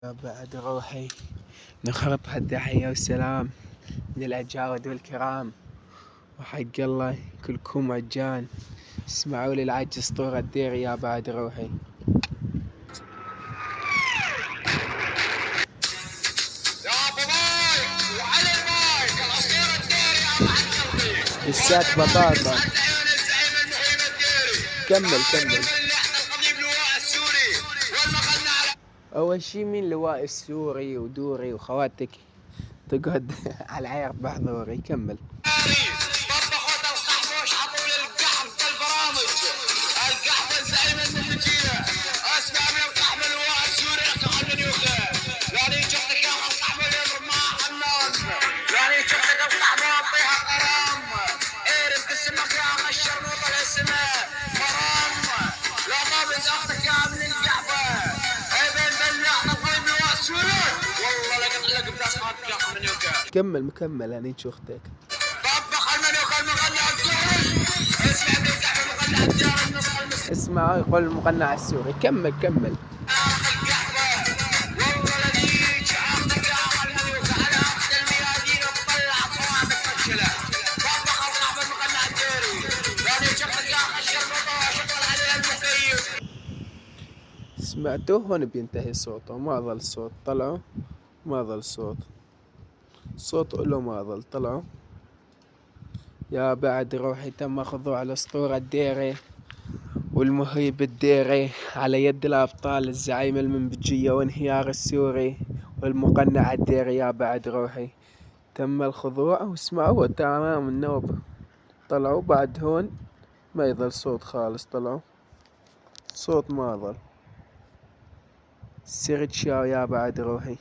بعد روحي نخرطها التحية والسلام من الأجاود والكرام، وحق الله كلكم مجان. اسمعوا لي العج اسطورة الديري يا بعد روحي. يا ابو مايك وعلى المايك الاسطوره الديري يا بعد قلبي. لساك بطاطا. عيون الزعيم المهيب الديري. كمل. القضيب لواء السوري والمغنى على أول شي من لواء السوري ودوري وخواتك تقعد على العير بحضوري. كمل. طبخوا القحبوش عطوا للقحب بالبرامج. القحب الزعيم المنهجيه. اسمع من القحب لواء السوري اقطع من يوكل. يعني شفتك يا القحب اليوم ما حنان. يعني شفتك القحب واعطيها غرام. ايرب اسمك يا الشرموطه الاسماء مرام. لا طابز اختك يا من القحبه. اي بين بلع نظيم لواء السوري. والله لقد لك بتاع صحابك يا من يوكل. كمل مكمل أنا شو أختك. طبخ الملوك المغنى الدوري. اسمع من القحبه المغنى الديار النص المسلم. اسمع يقول المقنع السوري. كمل. سمعتوه؟ هون بينتهي صوته، ما ظل صوت. طلعوا ما ظل صوت له ما ظل. طلعوا يا بعد روحي. تم خضوع الأسطورة الديري والمهيب الديري على يد الأبطال الزعيم المنبجية وانهيار السوري والمقنع الديري يا بعد روحي. تم الخضوع واسمعوا تمام النوبة. طلعوا بعد هون ما يظل صوت خالص. طلعوا صوت ما ظل. سيرتشاو يا بعد روحي.